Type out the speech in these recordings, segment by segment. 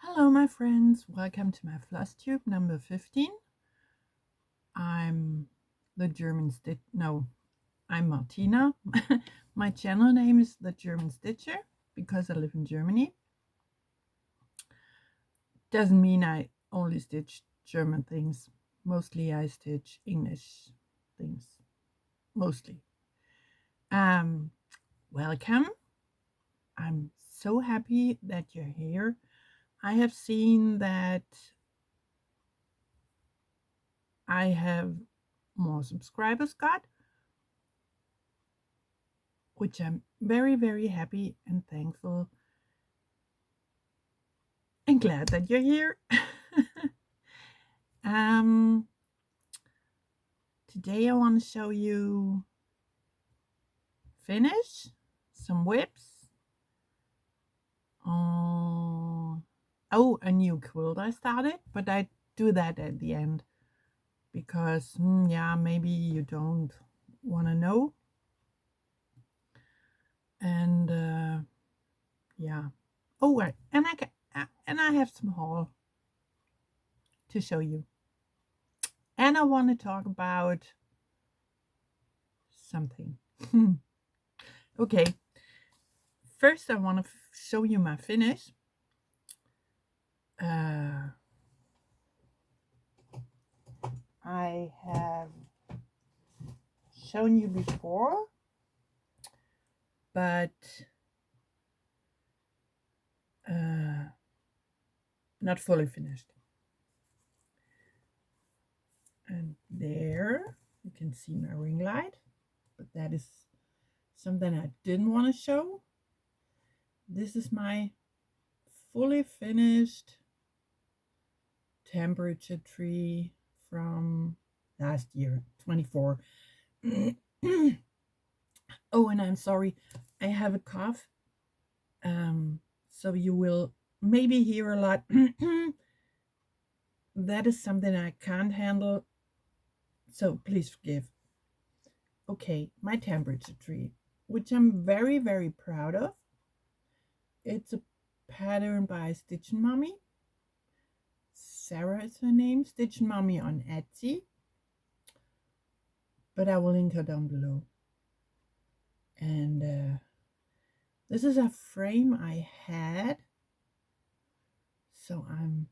Hello my friends, welcome to my Flosstube number 15. I'm the German I'm Martina. My channel name is The German Stitcher because I live in Germany. Doesn't mean I only stitch German things. Mostly I stitch English things. Mostly. Welcome. I'm so happy that you're here. I have seen that I have more subscribers got, which I'm very, very happy and thankful and glad that you're here. um, Today I want to show you finish, some whips. Oh, a new quilt I started, but I do that at the end because, yeah, maybe you don't want to know. And yeah. Oh, and I have some haul to show you. And I want to talk about something. Okay, first I want to show you my finish. I have shown you before, but not fully finished. And there you can see my ring light, but that is something I didn't want to show. This is my fully finished temperature tree from last year, 24. Oh, and I'm sorry, I have a cough. So you will maybe hear a lot. That is something I can't handle, so please forgive. Okay, my temperature tree, which I'm very, very proud of. It's a pattern by Stitchin' Mommy. Sarah is her name, Stitchin' Mommy on Etsy. But I will link her down below. And this is a frame I had, so I'm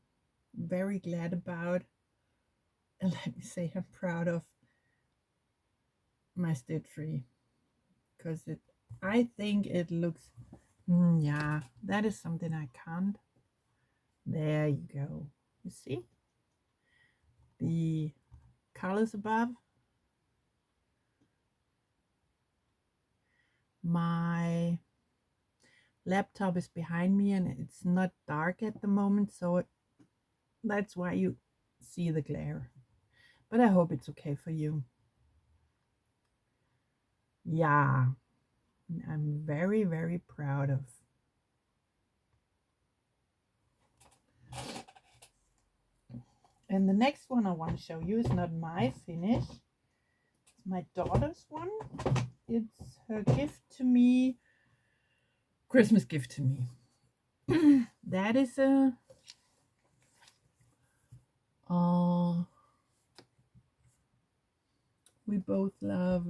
very glad about, and let me say I'm proud of my stitch tree, because I think it looks, yeah, that is something I can't. There you go. You see the colors above. My laptop is behind me and it's not dark at the moment, so that's why you see the glare, but I hope it's okay for you. Yeah, I'm very, very proud of. And the next one I want to show you is not my finish. It's my daughter's one. It's her gift to me, Christmas gift to me. That is a we both love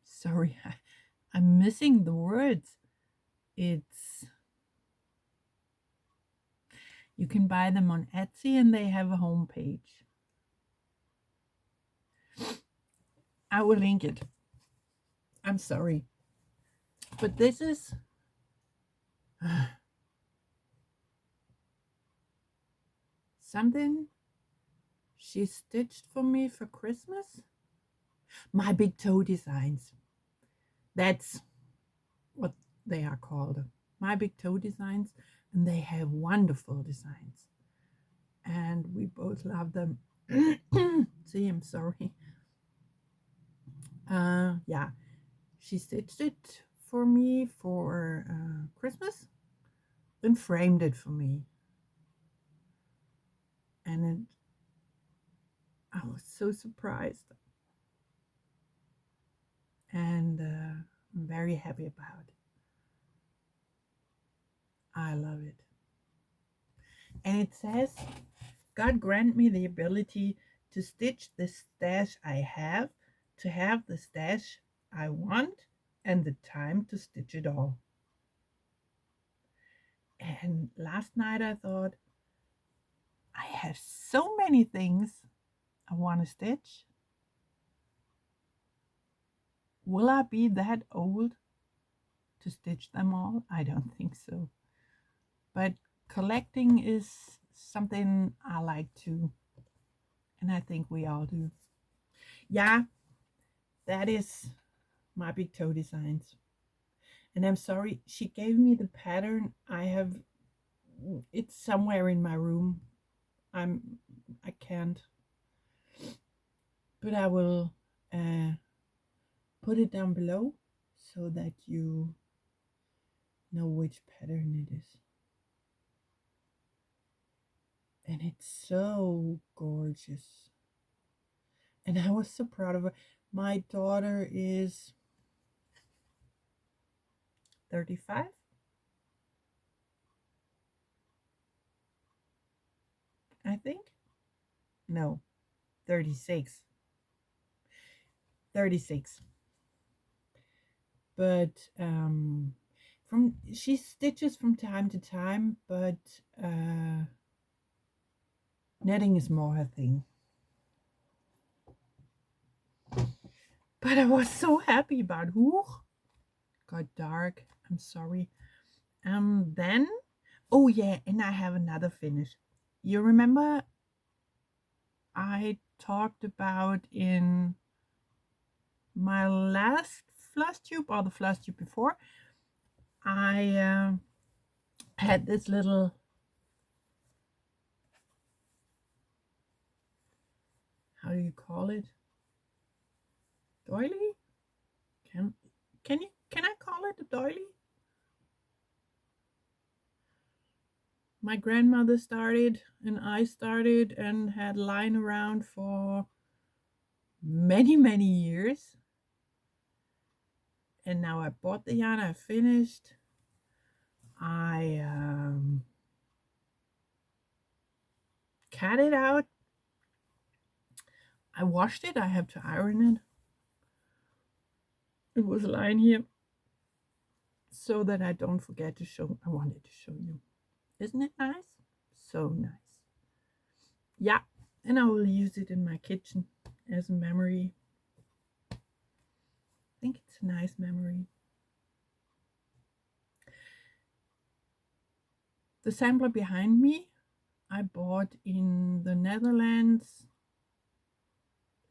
sorry, I'm missing the words. It's, you can buy them on Etsy and they have a homepage. I will link it. I'm sorry. But this is something she stitched for me for Christmas. My Big Toe designs. That's what they are called. My Big Toe designs. And they have wonderful designs. And we both love them. See, I'm sorry. Yeah, she stitched it for me for Christmas, then framed it for me, and I was so surprised. very happy about. I love it. And it says, God grant me the ability to stitch the stash I have, to have the stash I want, and the time to stitch it all. And last night I thought, I have so many things I want to stitch. Will I be that old to stitch them all? I don't think so. But collecting is something I like too. And I think we all do. Yeah, that is my big toe designs. And I'm sorry, she gave me the pattern. It's somewhere in my room. I can't. But I will put it down below so that you know which pattern it is. And it's so gorgeous. And I was so proud of her. My daughter is 35. I think. No, 36. 36. But she stitches from time to time, but netting is more her thing. But I was so happy about got dark. I'm sorry. Then, oh yeah, and I have another finish. You remember I talked about in my last Flosstube, or the Flosstube before, I had this little, how do you call it? Doily? Can I call it a doily? My grandmother started and I started and had lying around for many years. And now I bought the yarn, I finished. I cut it out. I washed it. I have to iron it. It was lying here so that I don't forget to show. I wanted to show you. Isn't it nice? So nice. Yeah, and I will use it in my kitchen as a memory. I think it's a nice memory. The sampler behind me I bought in the Netherlands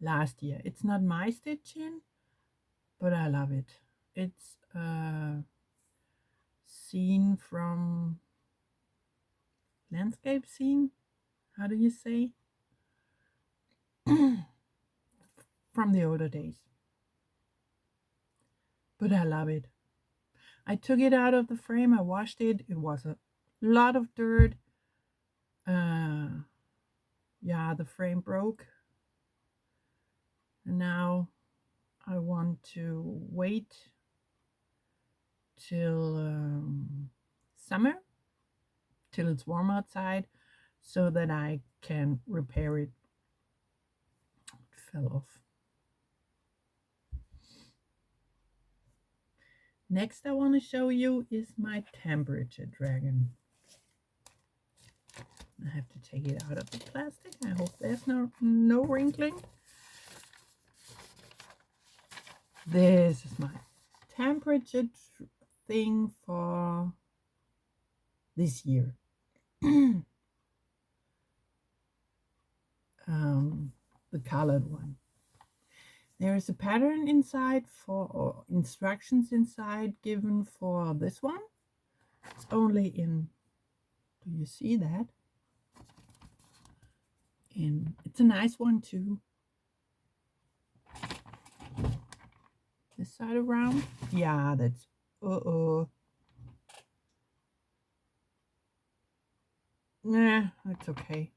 last year. It's not my stitching, but I love it. It's a scene from landscape scene. How do you say? From the older days. But I love it. I took it out of the frame. I washed it. It was a lot of dirt. Yeah, the frame broke. And now I want to wait till summer, till it's warm outside, so that I can repair it. It fell off. Next I want to show you is my temperature dragon. I have to take it out of the plastic. I hope there's no wrinkling. This is my temperature thing for this year. The colored one. There is a pattern inside or instructions inside given for this one. It's only in, do you see that? And it's a nice one too. This side around. Yeah, that's, Nah, that's okay.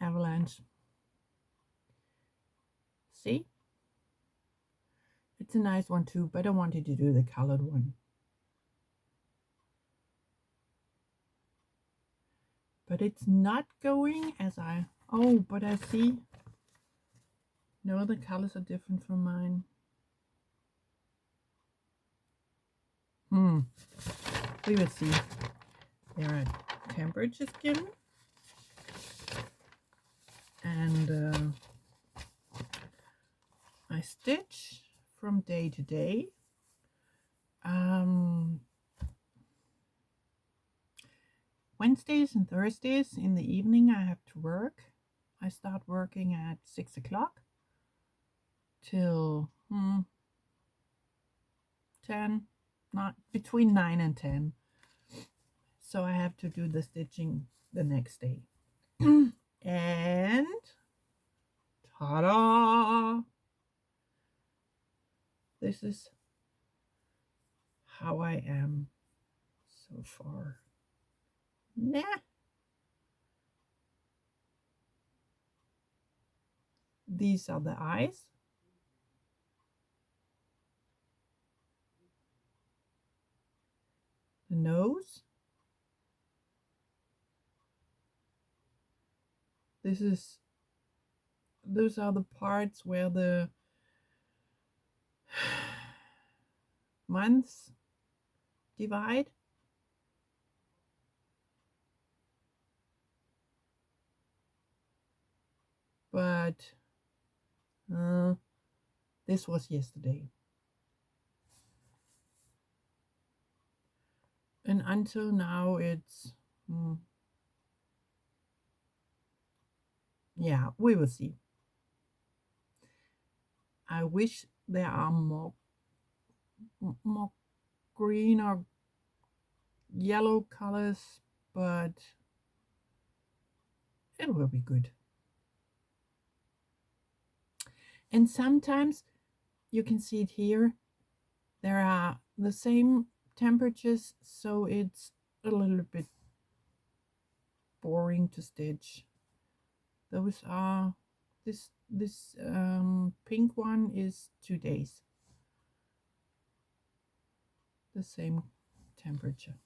Avalanche. See? It's a nice one too, but I wanted to do the colored one. But it's not going as I... Oh, but I see. No, the colors are different from mine. We will see. There are temperatures given. And I stitch from day to day. Wednesdays and Thursdays in the evening I have to work. I start working at 6 o'clock till 10, not between 9 and 10. So I have to do the stitching the next day. And ta-da! This is how I am so far. Nah. These are the eyes. The nose. Those are the parts where the months divide. But this was yesterday. And until now it's yeah, we will see. I wish there are more green or yellow colors, but it will be good. And sometimes you can see it here. There are the same temperatures, so it's a little bit boring to stitch. Those are this pink one is 2 days. The same temperature.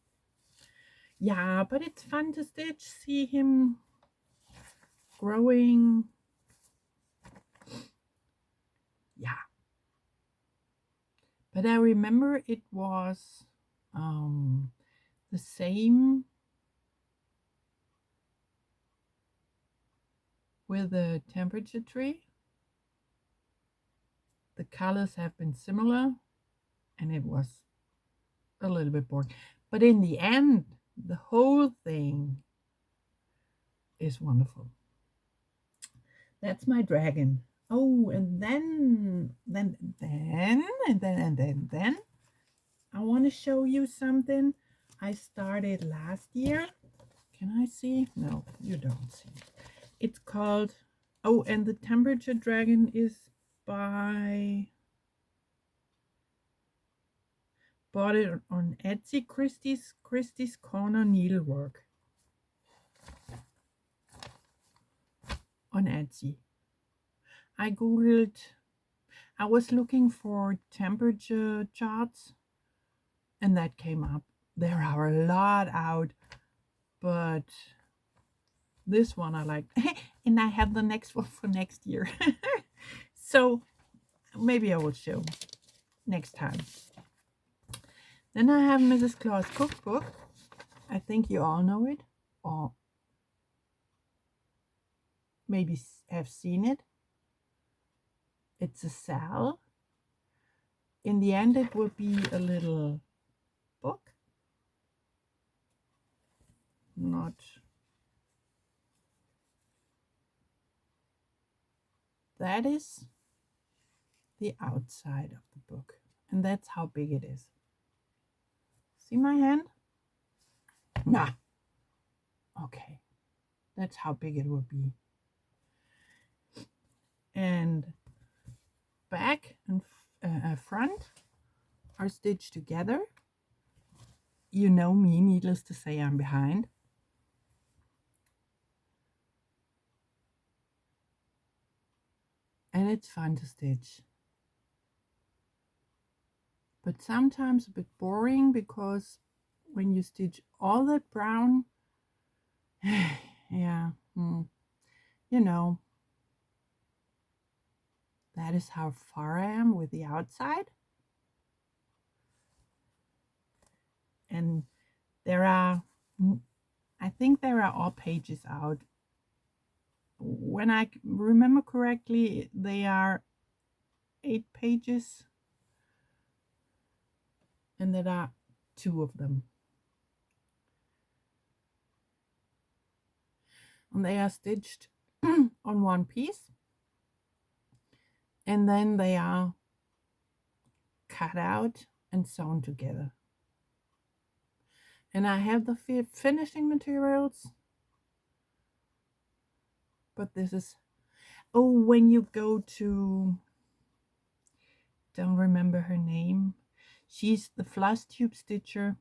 Yeah, but it's fun to stitch. See him growing. Yeah. But I remember it was the same with the temperature tree. The colors have been similar and it was a little bit boring. But in the end, the whole thing is wonderful. That's my dragon. Oh, and then I want to show you something I started last year. Can I see? No, you don't see. It's called, oh, and the temperature dragon is by, bought it on Etsy, Kristi's Corner Needlework. On Etsy. I googled, I was looking for temperature charts and that came up. There are a lot out, but this one I like. And I have the next one for next year. So maybe I will show next time. Then I have Mrs. Claus Cookbook. I think you all know it, or maybe have seen it. It's a cell. In the end, it will be a little book. Not that is the outside of the book, and that's how big it is. See my hand? Nah. Okay, that's how big it will be. And back and front are stitched together. You know me, needless to say, I'm behind. And it's fun to stitch. but sometimes a bit boring because when you stitch all that brown, yeah, you know, that is how far I am with the outside. And there are, I think there are all pages out. When I remember correctly, they are 8 pages, and there are 2 of them. And they are stitched on one piece, and then they are cut out and sewn together. And I have the finishing materials, but this is, oh, when you go to, don't remember her name, she's the Flosstube stitcher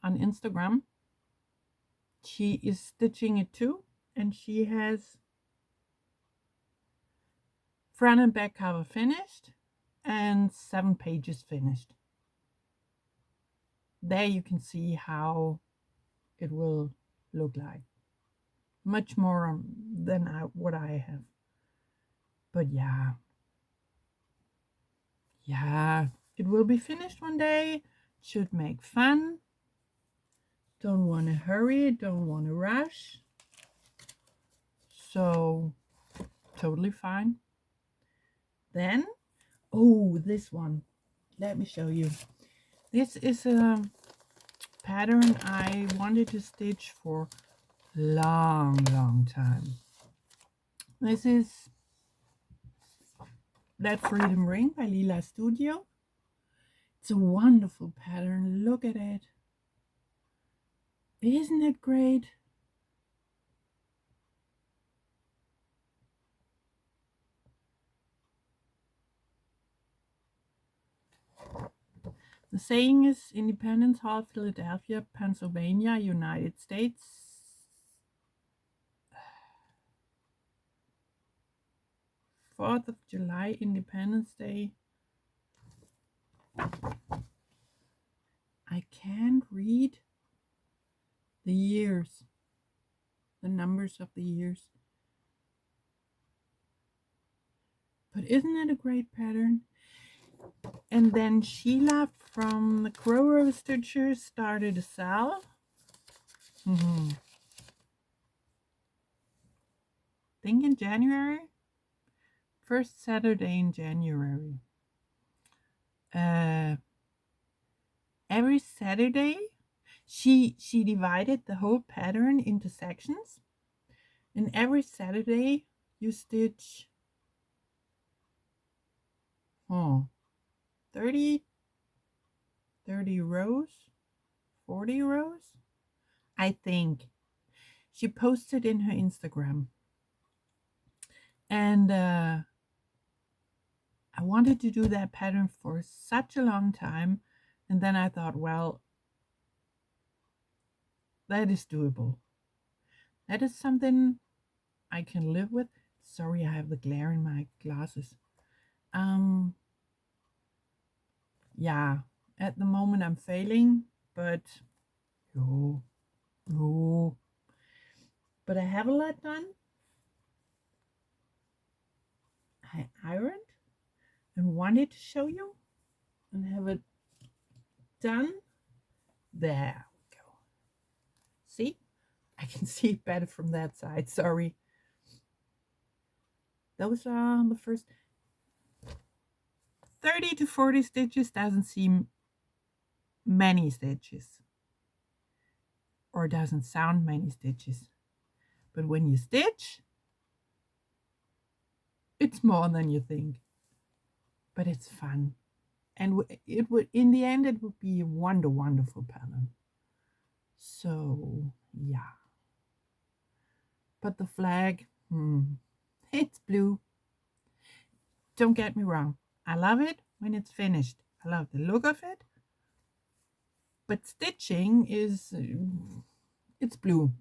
on Instagram. She is stitching it too, and she has front and back cover finished and 7 pages finished. There you can see how it will look like. Much more than what I have. But yeah, it will be finished one day. Should make fun. Don't want to hurry, don't want to rush. So, totally fine. Then, oh, this one. Let me show you. This is a pattern I wanted to stitch for a long time. This is That Freedom Ring by Lila Studio. It's a wonderful pattern. Look at it. Isn't it great? The saying is Independence Hall, Philadelphia, Pennsylvania, United States. 4th of July, Independence Day. I can't read the years, the numbers of the years. But isn't it a great pattern? And then Sheila from the Crow Stitchers started a sale. I think in January. First Saturday in January. Every Saturday she divided the whole pattern into sections, and every Saturday you stitch 30 rows, 40 rows, I think. She posted in her Instagram, and I wanted to do that pattern for such a long time, and then I thought, well, that is doable. That is something I can live with. Sorry, I have the glare in my glasses. Yeah, at the moment I'm failing, but no. But I have a lot done. I ironed and wanted to show you and have it done. There we go. See? I can see it better from that side. Sorry. Those are the first 30 to 40 stitches. Doesn't seem many stitches, or doesn't sound many stitches. But when you stitch, it's more than you think. But it's fun. And it would, in the end, it would be a wonderful pattern. So, yeah. But the flag, it's blue. Don't get me wrong. I love it when it's finished. I love the look of it. But stitching is, it's blue.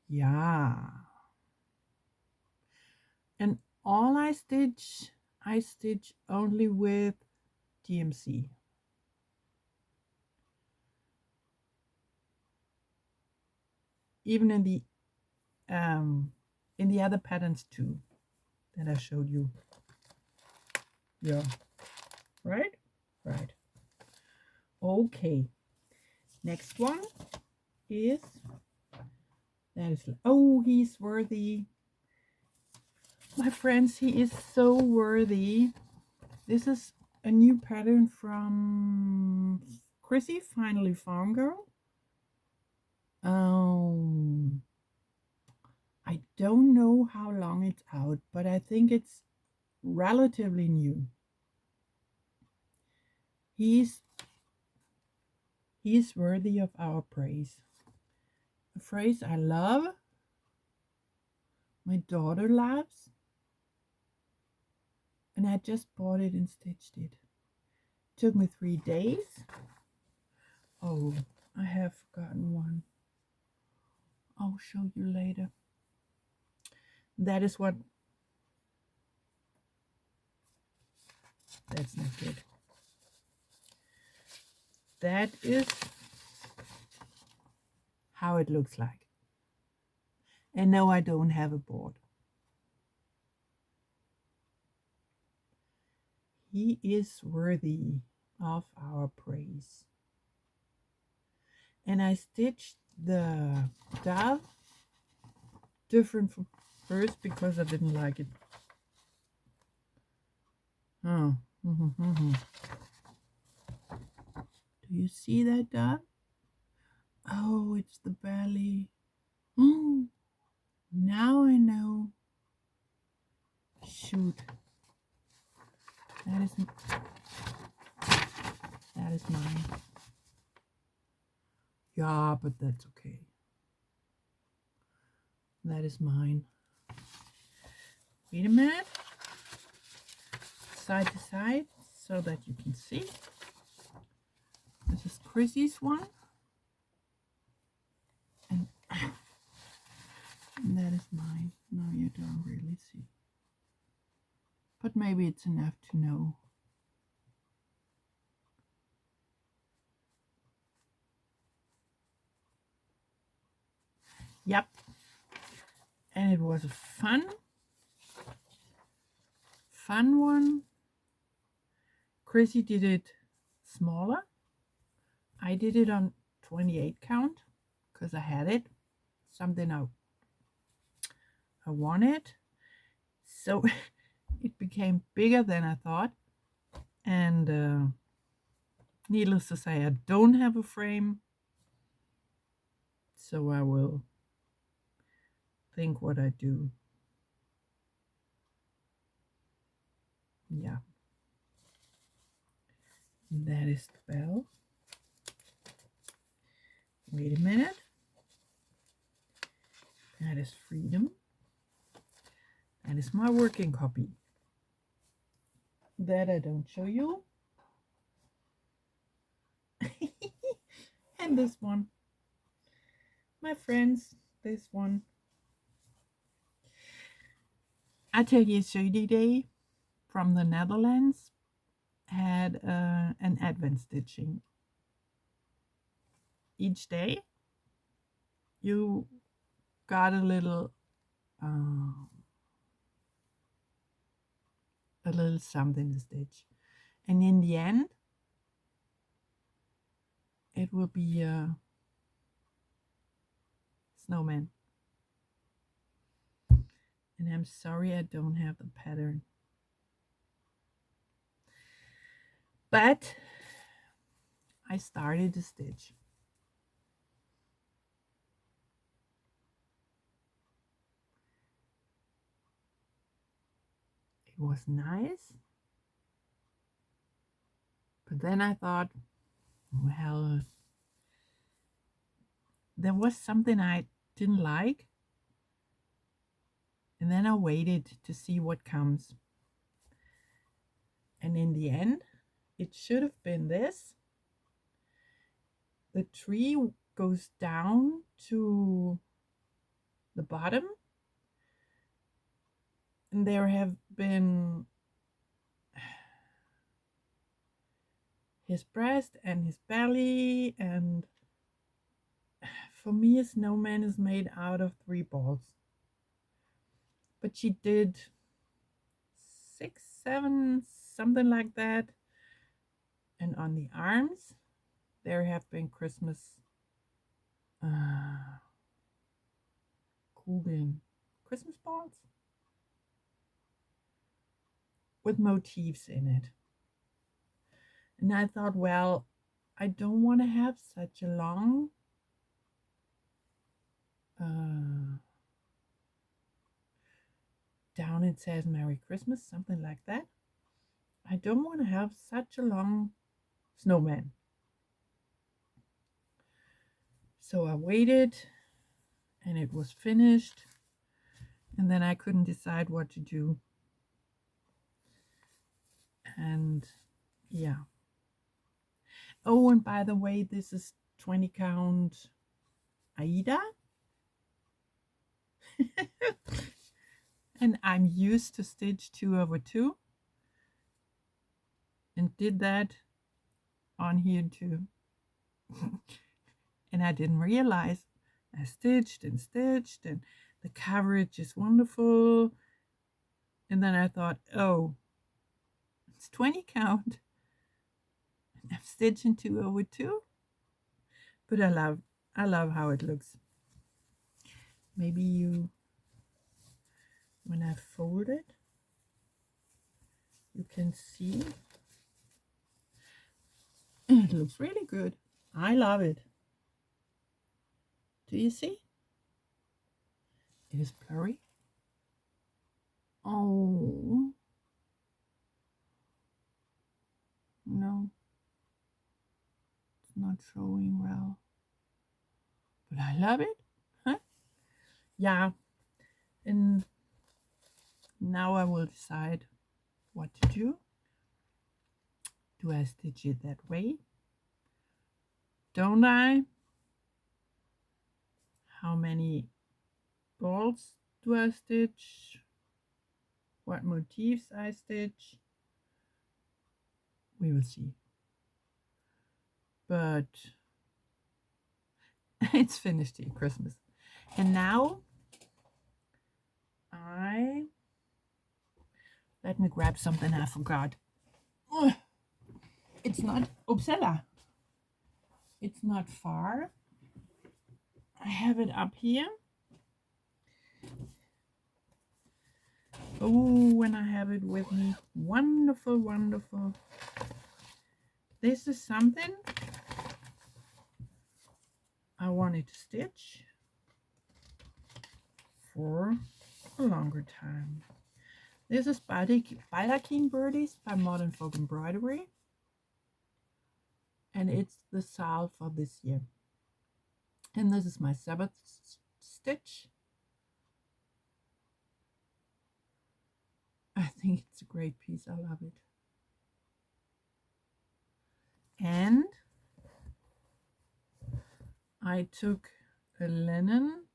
Yeah. And all I stitch I stitch only with DMC. Even in the other patterns too that I showed you. Yeah. Right? Right. Okay. Next one is oh, he's worthy. My friends, he is so worthy. This is a new pattern from Kristi, finally Farmgirl. I don't know how long it's out, but I think it's relatively new. He's worthy of our praise. A phrase I love, my daughter loves, and I just bought it and stitched it. Took me 3 days. Oh, I have forgotten one. I'll show you later. That is what... That's not good. That is how it looks like. And no, I don't have a board. He is worthy of our praise. And I stitched the dove different from first because I didn't like it. Oh. Do you see that dove? Oh, it's the belly. Oh, now I know. Shoot. That is mine. Yeah, but that's okay. That is mine. Wait a minute. Side to side so that you can see. This is Kristi's one. And that is mine. No, you don't really see. But maybe it's enough to know. Yep. And it was a fun one. Kristi did it smaller. I did it on 28 count because I had it. Something I wanted. So it became bigger than I thought. And needless to say, I don't have a frame. So I will think what I do. Yeah. That is the bell. Wait a minute. That is freedom. That is my working copy. That I don't show you. And this one. My friends, this one. Atelier 30 Day from the Netherlands had an advent stitching. Each day you got a little something to stitch, and in the end it will be a snowman. And I'm sorry I don't have the pattern, but I started to stitch. It was nice, but then I thought, well, there was something I didn't like, and then I waited to see what comes. And in the end, it should have been this. The tree goes down to the bottom, and there have been his breast and his belly, and for me a snowman is made out of 3 balls. But she did 6, 7, something like that. And on the arms, there have been Christmas Kugeln, Christmas balls with motifs in it. And I thought, well, I don't want to have such a long down it says Merry Christmas, something like that. I don't want to have such a long snowman. So I waited and it was finished, and then I couldn't decide what to do. And yeah. Oh, and by the way, this is 20 count Aida. And I'm used to stitch 2/2 and did that on here too. And I didn't realize I stitched and stitched, and the coverage is wonderful. And then I thought, oh, it's 20 count. I'm stitching 2/2. But I love how it looks. Maybe you, when I fold it, you can see it looks really good. I love it. Do you see? It is blurry. Oh no, it's not showing well, but I love it. Huh? Yeah, and now I will decide what to do. Do I stitch it that way? Don't I? How many balls do I stitch? What motifs I stitch? We will see. But it's finished here, Christmas. And now let me grab something I forgot. It's not, Uppsala. It's not far. I have it up here. Oh, when I have it with me. Wonderful, wonderful. This is something I wanted to stitch for a longer time. This is Baldaquin Birdies by Modern Folk Embroidery. And it's the salve for this year. And this is my 7th stitch. I think it's a great piece. I love it. And I took a linen.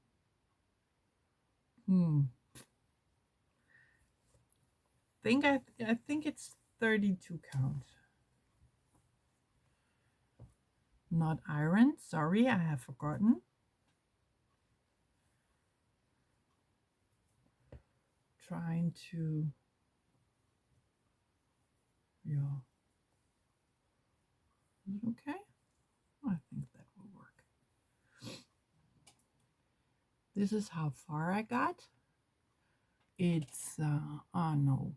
I think it's 32 count. Not iron. Sorry, I have forgotten. Trying to, yeah. Is it okay? I think that will work. This is how far I got. It's, oh no,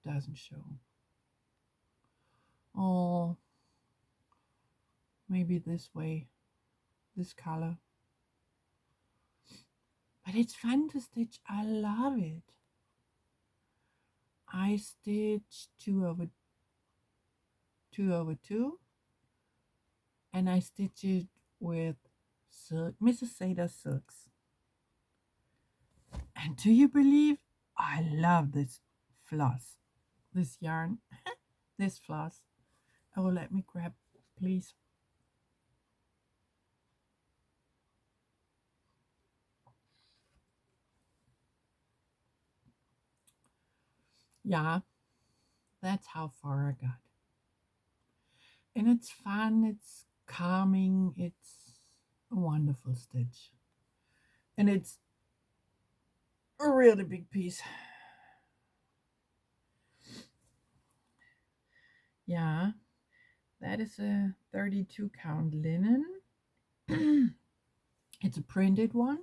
doesn't show. Oh, maybe this way, this color. But it's fun to stitch. I love it. I stitch 2/2, and I stitch it with silk, Mrs. Sada silks. And do you believe I love this floss, this yarn, this floss? Oh, let me grab, please. Yeah, that's how far I got. And it's fun, it's calming, it's a wonderful stitch. And it's a really big piece. Yeah, that is a 32 count linen. It's a printed one.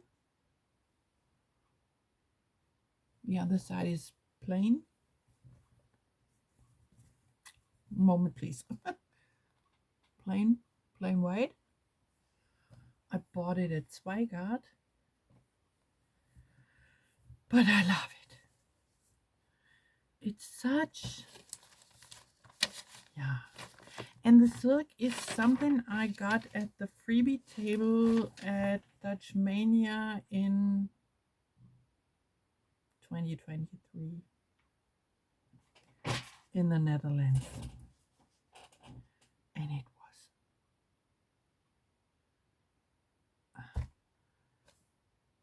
The other side is plain. Moment, please. plain white. I bought it at Zweigart, but I love it. It's such, yeah. And the silk is something I got at the freebie table at Dutch Mania in 2023 in the Netherlands. And it was,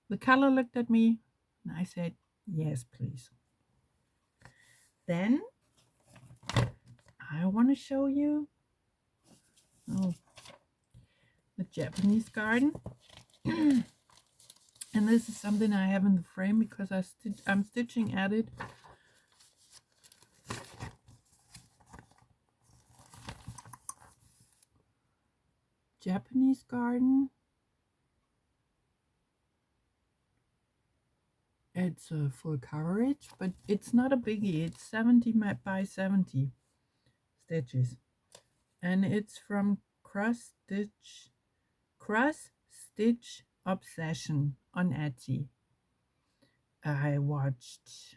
the color looked at me and I said, yes, please. Then I want to show you the Japanese garden. And this is something I have in the frame because I'm stitching at it. Japanese garden. It's a full coverage, but it's not a biggie. It's 70 by 70 stitches. And it's from Cross Stitch Obsession on Etsy. I watched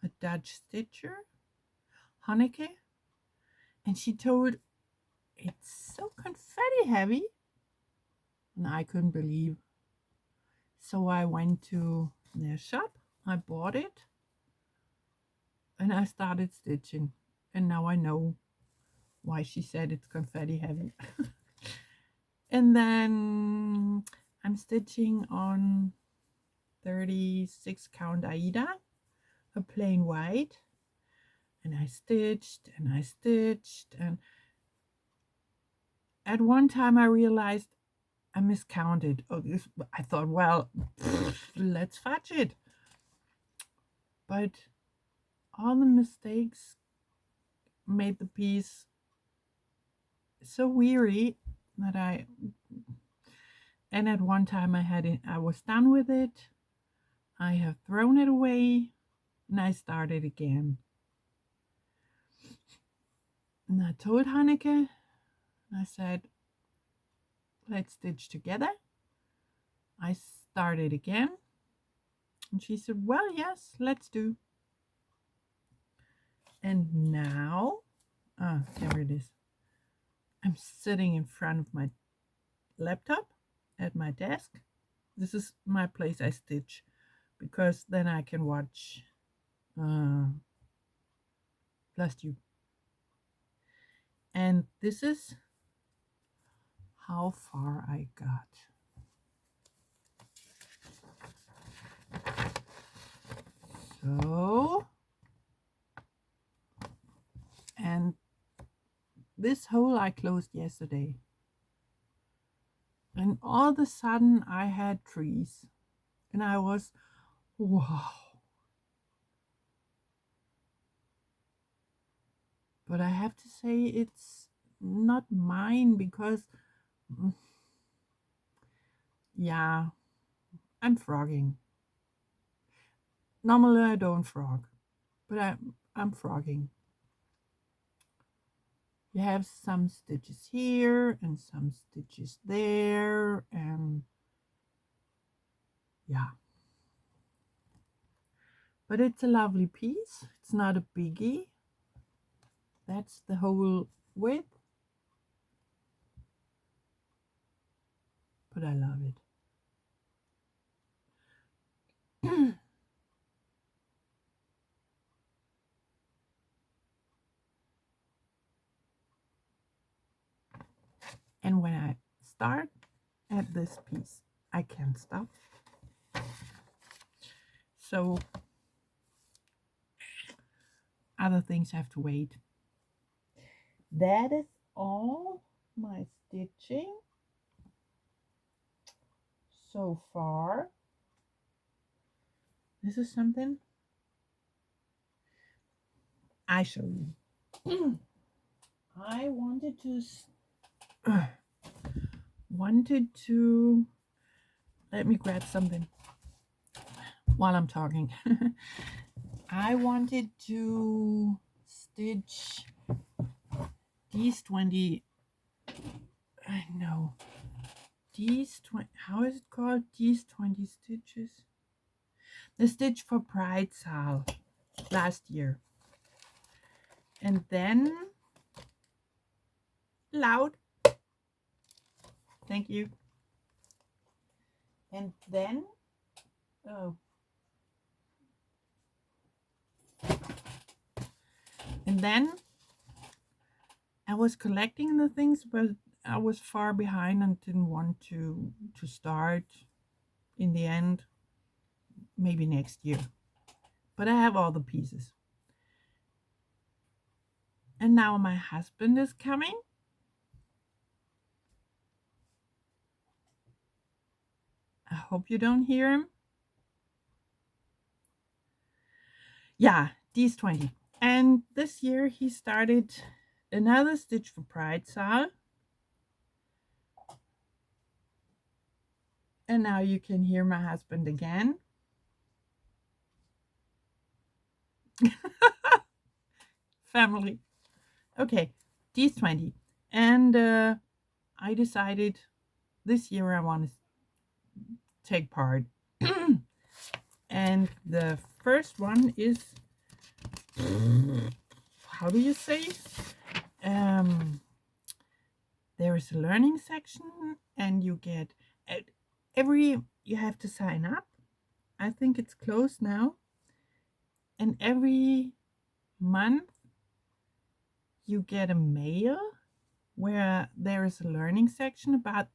a Dutch stitcher, Hanneke, and she told it's so confetti heavy. And I couldn't believe. So I went to their shop, I bought it, and I started stitching. And now I know why she said it's confetti heavy. And then I'm stitching on 36 count Aida, a plain white. And I stitched and I stitched, and at one time I realized I miscounted. I thought, well, let's fudge it. But all the mistakes made the piece so weary that and at one time I was done with it. I have thrown it away and I started again. And I told Hanneke, I said, let's stitch together. I started again. And she said, well, yes, let's do. And now, there it is. I'm sitting in front of my laptop at my desk. This is my place I stitch because then I can watch Flosstube. And this is how far I got. So, and this hole I closed yesterday. And all of a sudden I had trees. And I was, wow. But I have to say it's not mine because, yeah, I'm frogging. Normally I don't frog, but I'm frogging. You have some stitches here and some stitches there, and yeah. But it's a lovely piece. It's not a biggie. That's the whole width. But I love it. And when I start at this piece, I can't stop. So other things have to wait. That is all my stitching so far. This is something I show you. I wanted to let me grab something while I'm talking. I wanted to stitch these 20, these 20, how is it called? These 20 stitches. The stitch for Pride Sal last year. And then, loud. Thank you. And then, oh. And then I was collecting the things, but I was far behind and didn't want to start in the end. Maybe next year. But I have all the pieces. And now my husband is coming. I hope you don't hear him. Yeah, these 20. And this year he started another stitch for Pride Sal. And now you can hear my husband again. Family. Okay, these 20. And I decided this year I want to take part. And the first one is, how do you say? There is a learning section and you get you have to sign up. I think it's closed now. And every month you get a mail where there is a learning section about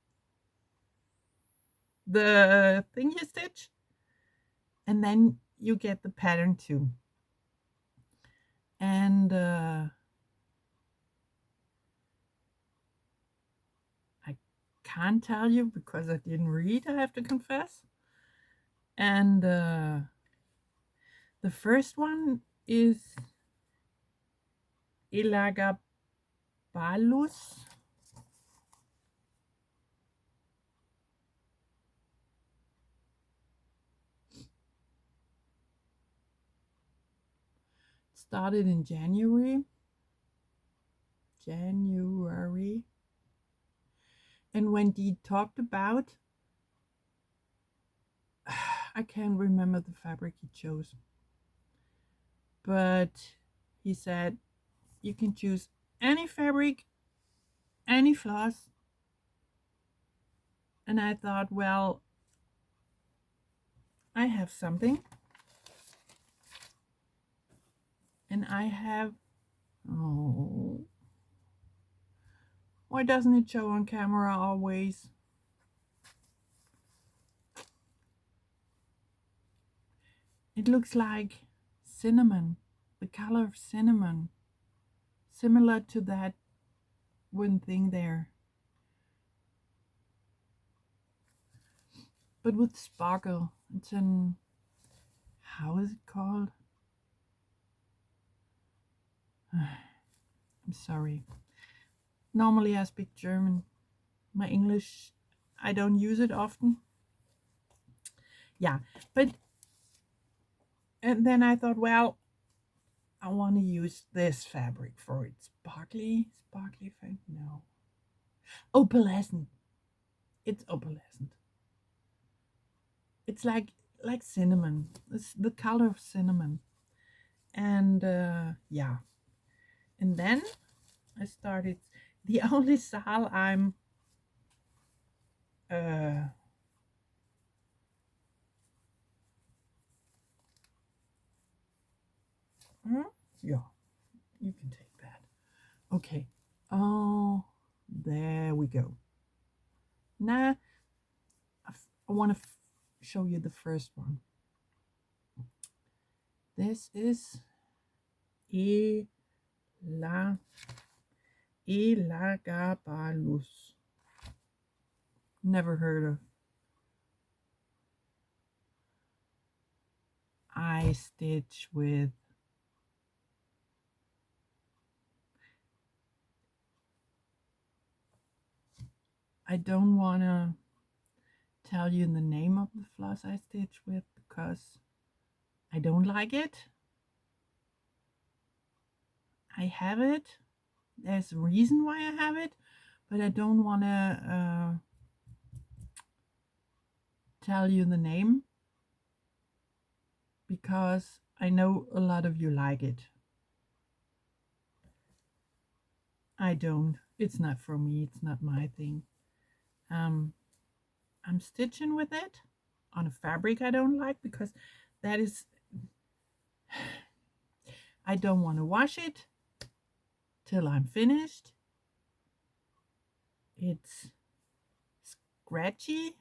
the thing you stitch. And then you get the pattern too. And I can't tell you because I didn't read, I have to confess. And the first one is Elagabalus. Started in January. And when Dee talked about, I can't remember the fabric he chose, but he said you can choose any fabric, any floss. And I thought, well, I have something. And I have, oh, why doesn't it show on camera always? It looks like cinnamon, the color of cinnamon, similar to that one thing there, but with sparkle. It's an, how is it called? I'm sorry. Normally I speak German. My English, I don't use it often. Yeah, but, and then I thought, well, I want to use this fabric for it. Sparkly fabric? No. Opalescent. It's opalescent. It's like cinnamon. It's the color of cinnamon. And yeah. And then I started, the only sal I'm yeah, you can take that. Okay. Oh, there we go. Now I want to show you the first one. This is Elagabalus. Never heard of. I stitch with I don't want to tell you the name of the floss I stitch with because I don't like it. I have it. There's a reason why I have it, but I don't want to tell you the name because I know a lot of you like it. I don't. It's not for me. It's not my thing. I'm stitching with it on a fabric I don't like because that is I don't want to wash it till I'm finished. It's scratchy.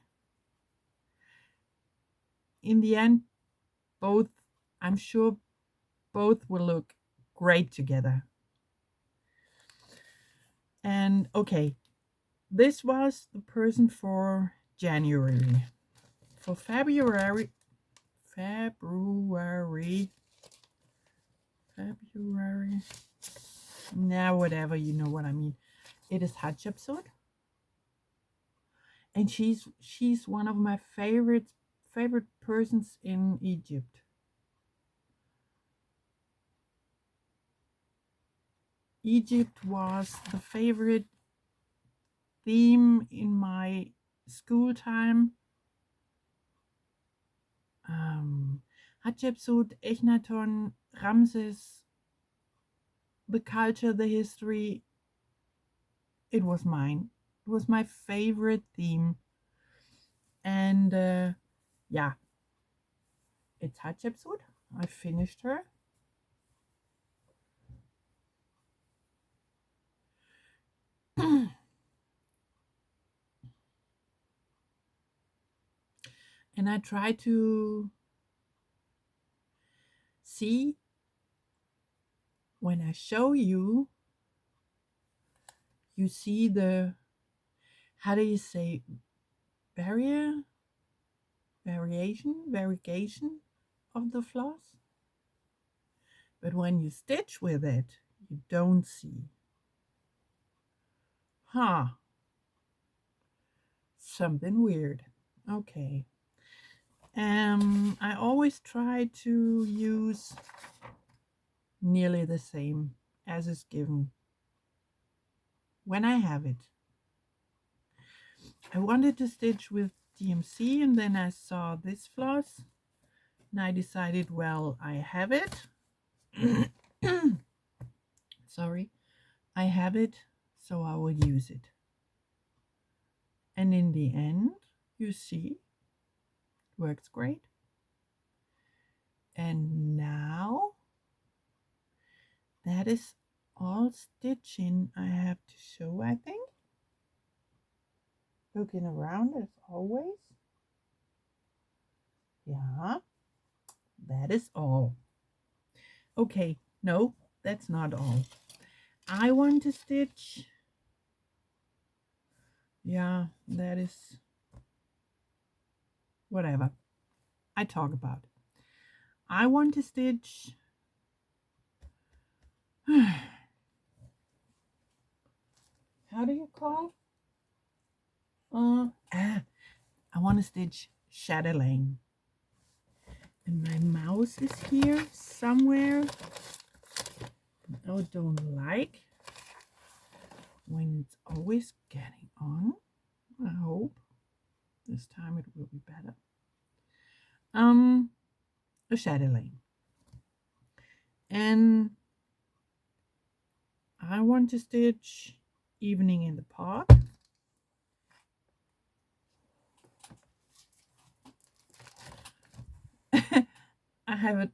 In the end, both, I'm sure both will look great together. And okay, this was the person for January. For February, now whatever, you know what I mean. It is Hatshepsut, and she's one of my favorite persons in Egypt. Egypt was the favorite theme in my school time. Hatshepsut, Echnaton, Ramses, the culture, the history. It was mine. It was my favorite theme. And yeah, it's Hatshepsut. I finished her. And I try to see when I show you, you see the, how do you say, variation of the floss. But when you stitch with it, you don't see. Something weird. Okay. I always try to use nearly the same as is given when I have it. I wanted to stitch with DMC and then I saw this floss and I decided, well, I have it. Sorry. I have it, so I will use it. And in the end, you see, it works great. And now, that is all stitching I have to show, I think. Looking around as always. Yeah, that is all. Okay, no, that's not all. I want to stitch. Yeah, that is whatever I talk about. I want to stitch. How do you call? I want to stitch chatelaine. And my mouse is here somewhere. I don't like when it's always getting on. I hope this time it will be better. A chatelaine. And I want to stitch Evening in the Park. I have it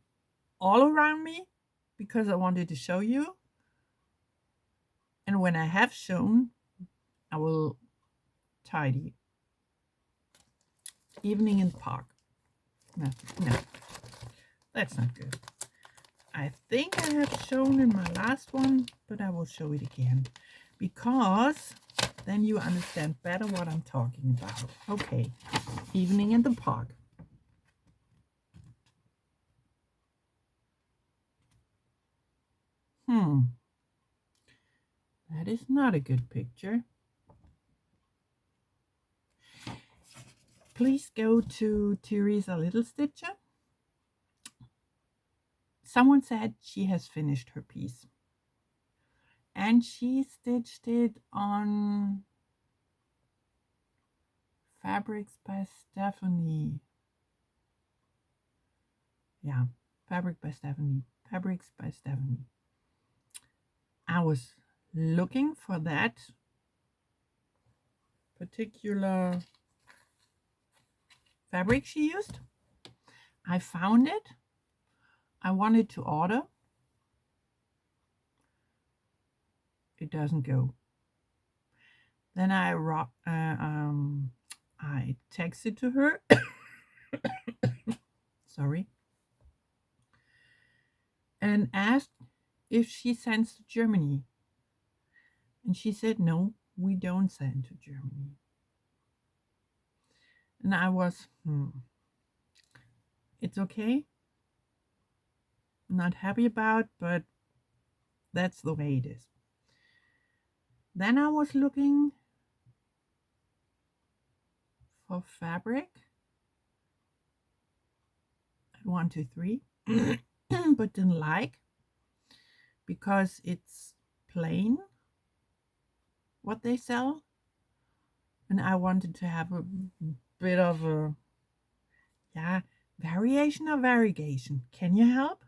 all around me because I wanted to show you. And when I have shown, I will tidy. Evening in the Park. No, that's not good. I think I have shown in my last one, but I will show it again. because then you understand better what I'm talking about. Okay, evening in the park. That is not a good picture. Please go to Teresa Little Stitcher. Someone said she has finished her piece. And she stitched it on Fabrics by Stephanie. Yeah, Fabrics by Stephanie. I was looking for that particular fabric she used. I found it. I wanted to order. It doesn't go. Then I texted to her. Sorry. And asked if she sends to Germany. And she said, no, we don't send to Germany. And I was, it's okay. Not happy about, but that's the way it is. Then I was looking for fabric at 123, but didn't like because it's plain what they sell, and I wanted to have a bit of a variation or variegation. Can you help?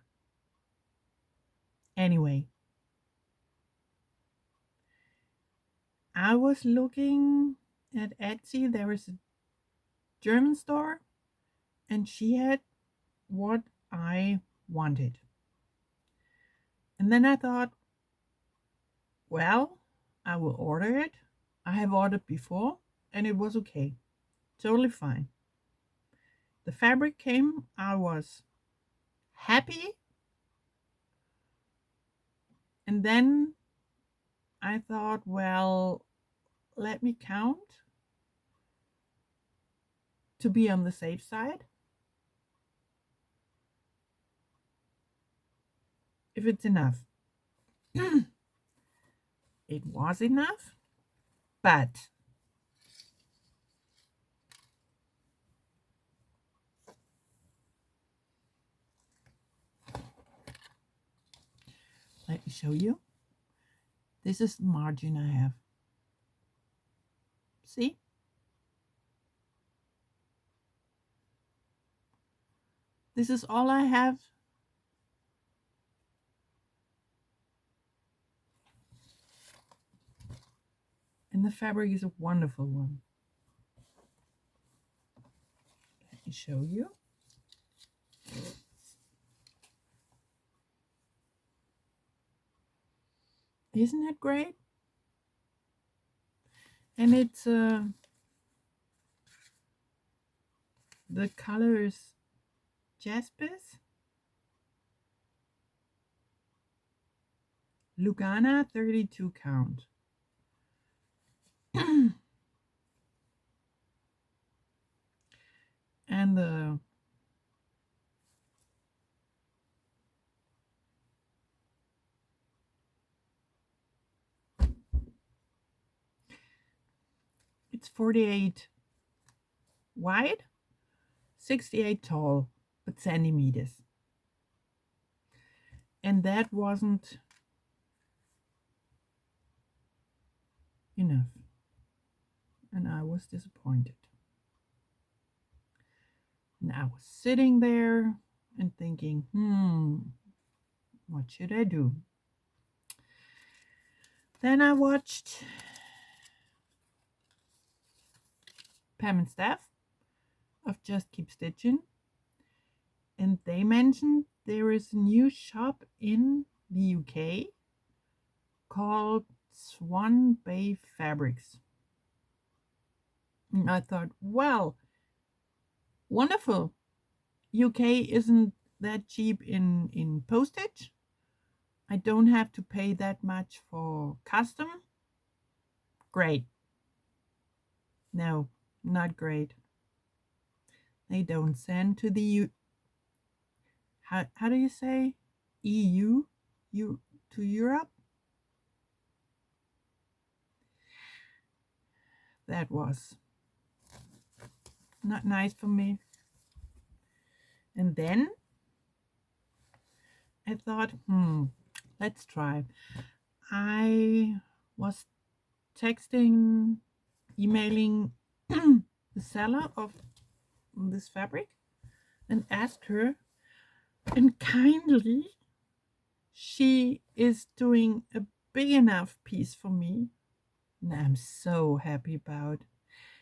Anyway, I was looking at Etsy. There is a German store, and she had what I wanted. And then I thought, well, I will order it. I have ordered before, and it was okay. Totally fine. The fabric came. I was happy. And then I thought, well, let me count to be on the safe side. If it's enough. It was enough, but let me show you. This is the margin I have. See? This is all I have. And the fabric is a wonderful one. Let me show you. Isn't it great? And it's the color is Jaspis, Lugana 32 count. And it's 48 wide, 68 tall, but centimeters. And that wasn't enough. And I was disappointed. And I was sitting there and thinking, what should I do? Then I watched Pam and Steph of Just Keep Stitching, and they mentioned there is a new shop in the UK called Swan Bay Fabrics. And I thought, well, wonderful. UK isn't that cheap in postage. I don't have to pay that much for custom. Great. No, not great. They don't send to the how do you say EU? To Europe? That was not nice for me. And then I thought, let's try. I was texting, emailing the seller of this fabric and asked her, and kindly she is doing a big enough piece for me, and I'm so happy about.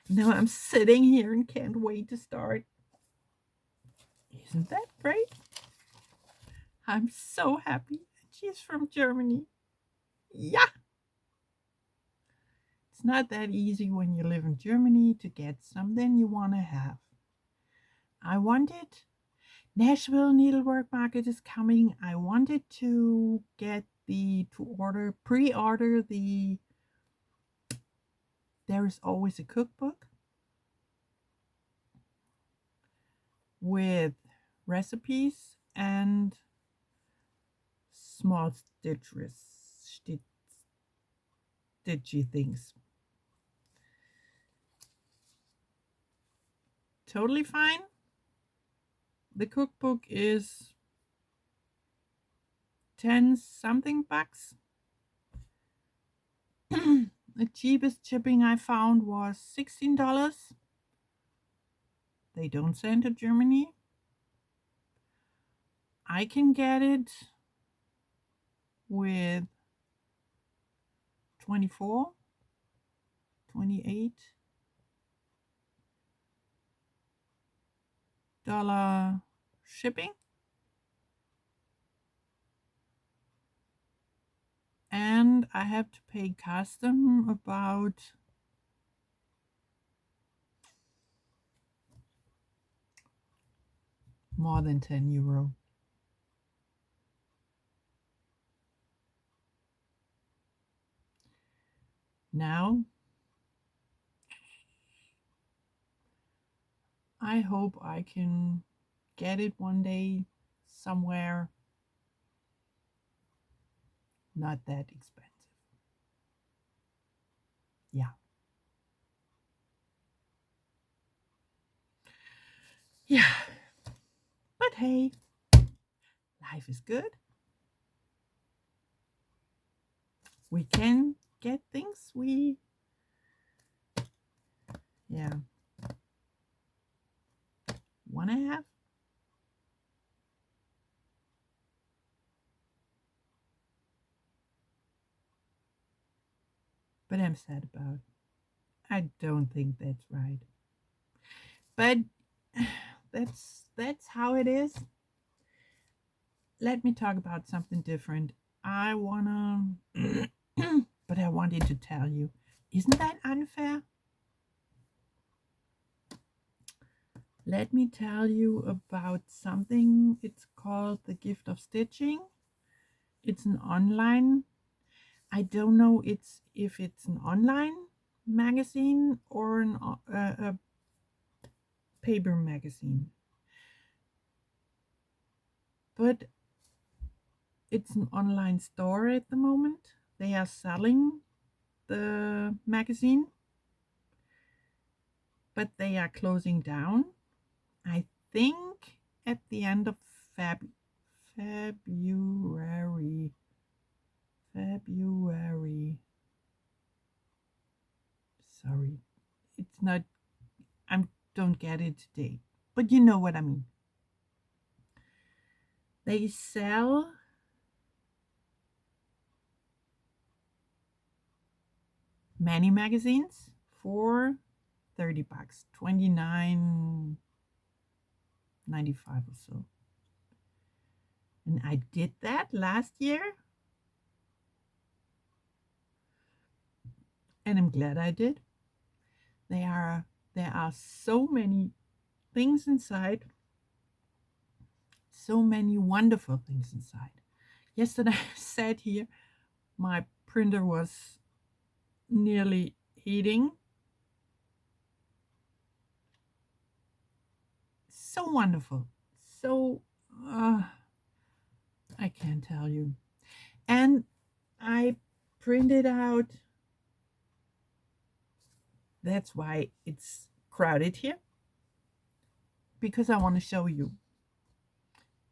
Now I'm sitting here and can't wait to start. Isn't that great? I'm so happy. She's from Germany. Yeah. It's not that easy when you live in Germany to get something you want to have. I wanted Nashville Needlework Market is coming. I wanted to get pre-order the There Is Always a Cookbook with recipes and small stitchy things. Totally fine. The cookbook is 10 something bucks. The cheapest shipping I found was $16. They don't send to Germany. I can get it with 24, 28 dollar shipping, and I have to pay custom about more than €10. Now I hope I can get it one day somewhere not that expensive. Yeah. Yeah. But hey, life is good. We can get things we want to have. But I'm sad about it. I don't think that's right. But that's how it is. Let me talk about something different. I wanted to tell you, isn't that unfair? Let me tell you about something. It's called The Gift of Stitching. It's an online, I don't know if it's an online magazine or a paper magazine. But it's an online store at the moment. They are selling the magazine, but they are closing down. I think at the end of February. Sorry, it's not. I don't get it today, but you know what I mean. They sell many magazines for $30, $29.95 or so. And I did that last year, and I'm glad I did. There are so many things inside, so many wonderful things inside. Yesterday I sat here, my printer was nearly heating. So wonderful. So, I can't tell you. And I printed out, that's why it's crowded here, because I want to show you.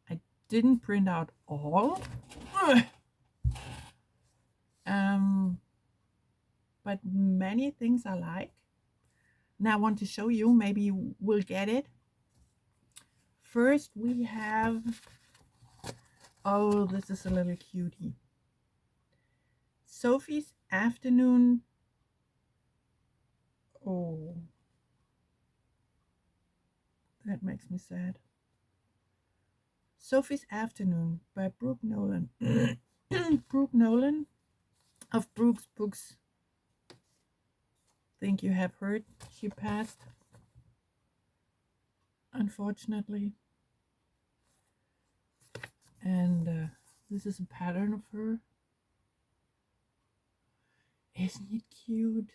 I didn't print out all, but many things I like. Now I want to show you, maybe you will get it. First we have, oh, this is a little cutie. Sophie's Afternoon. Oh, that makes me sad. Sophie's Afternoon by Brooke Nolan. Brooke Nolan of Brooke's Books. Think you have heard she passed, unfortunately. And this is a pattern of her. Isn't it cute?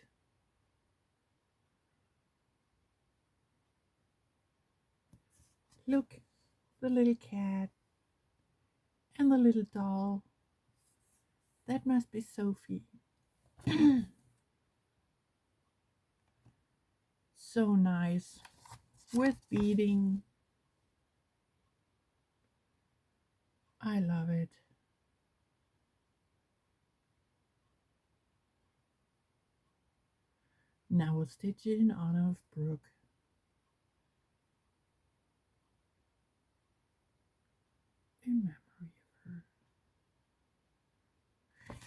Look, the little cat and the little doll. That must be Sophie. So nice, with beading. I love it. Now we'll stitch it in honor of Brooke. In memory of her.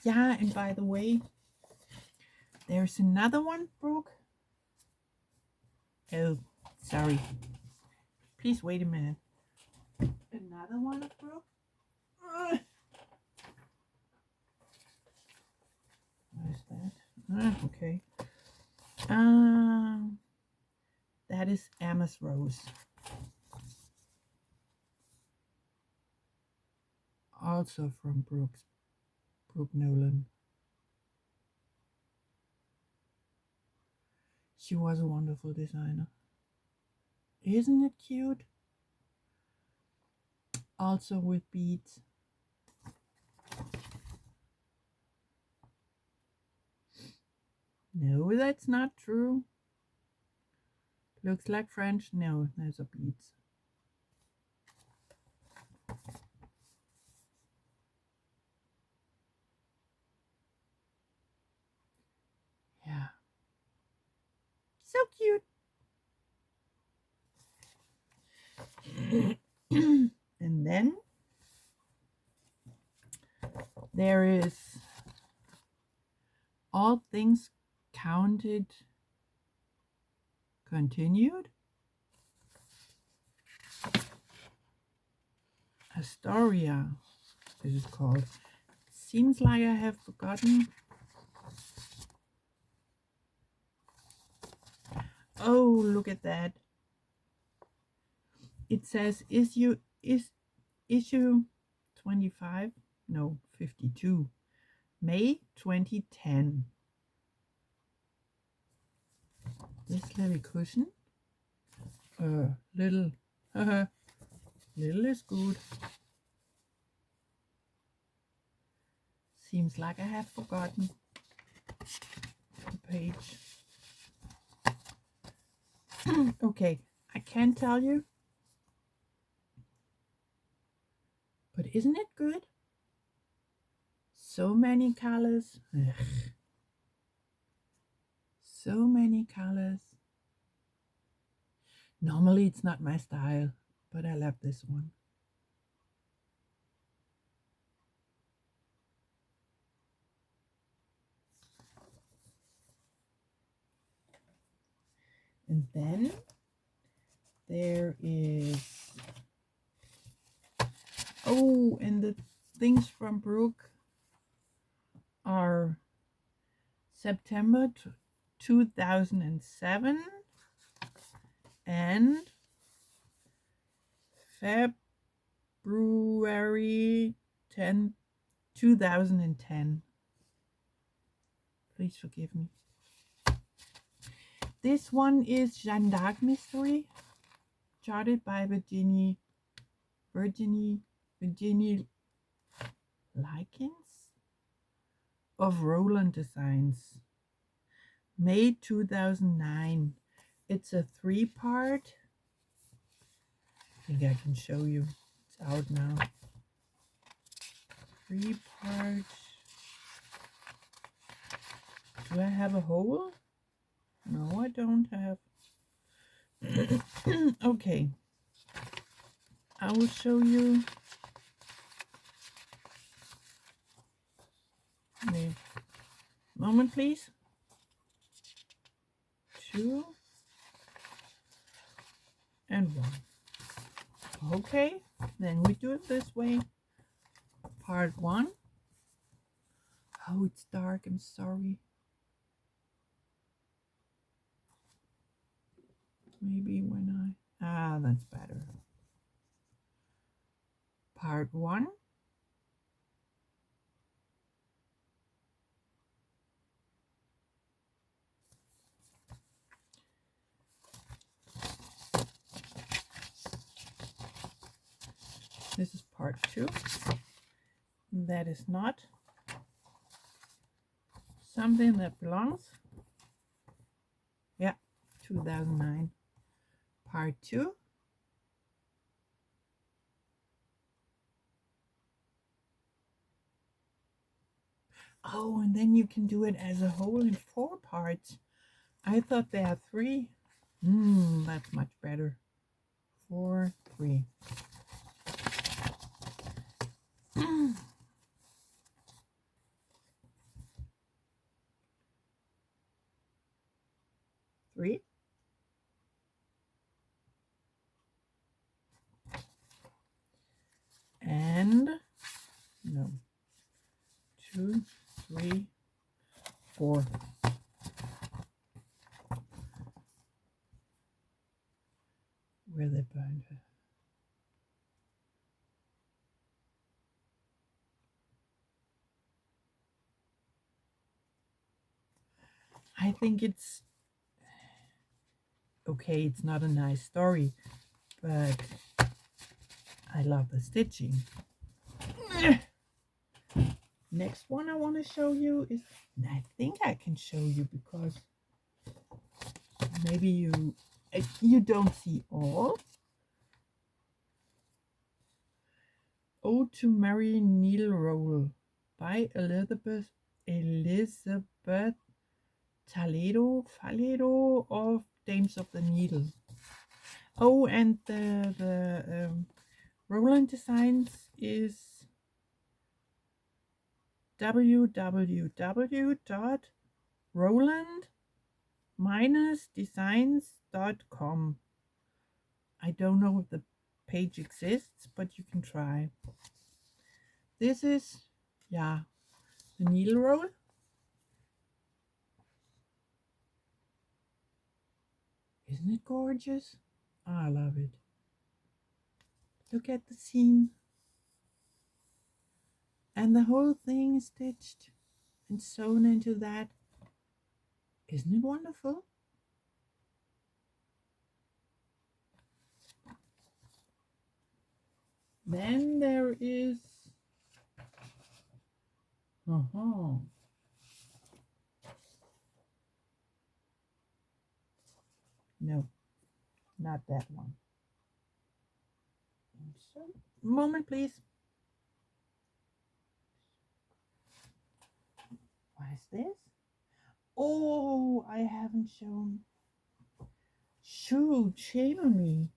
Yeah, and by the way, there's another one, Brooke. Oh, sorry. Please wait a minute. Another one of Brooke. What is that? Okay. That is Emma's Rose. Also from Brooke Nolan. She was a wonderful designer. Isn't it cute? Also with beads. No, that's not true. Looks like French. No, those are beads. Yeah. So cute. And then there is All Things Counted Continued. Astoria, this is called. Seems like I have forgotten. Oh, look at that. It says issue 25, no, 52, May 2010. This little cushion, little is good. Seems like I have forgotten the page. Okay, I can't tell you, but isn't it good? So many colors. Ugh. So many colors. Normally it's not my style, but I love this one. And then there is, oh, and the things from Brooke are September 2007 and February 10, 2010. Please forgive me. This one is Jeanne d'Arc Mystery, charted by Virginie Likens of Roland Designs. May 2009. It's a 3-part. I think I can show you. It's out now. 3 parts. Do I have a hole? No, I don't have. Okay. I will show you. Wait. Moment, please. 2 and 1. Okay, then we do it this way. Part 1. Oh, it's dark. I'm sorry. Maybe when that's better. Part 1. This is part 2. That is not something that belongs. Yeah, 2009. Part 2. Oh, and then you can do it as a whole in 4 parts. I thought there are 3. That's much better. 4, 3. Three. And no. 2, 3, 4. Where they burned her. I think it's okay. It's not a nice story, but I love the stitching. Next one I want to show you is, I think I can show you because maybe you don't see all. Ode to Mary Needle Roll by Elizabeth Faledo of Dames of the Needle. Oh, and the Roland Designs is www.roland-designs.com. I don't know if the page exists, but you can try. This is, yeah, the needle roll. Isn't it gorgeous? Oh, I love it. Look at the seam. And the whole thing is stitched and sewn into that. Isn't it wonderful? Then there is no, not that one. So, moment, please. What is this? Oh, I haven't shown. Shoot, shame on me.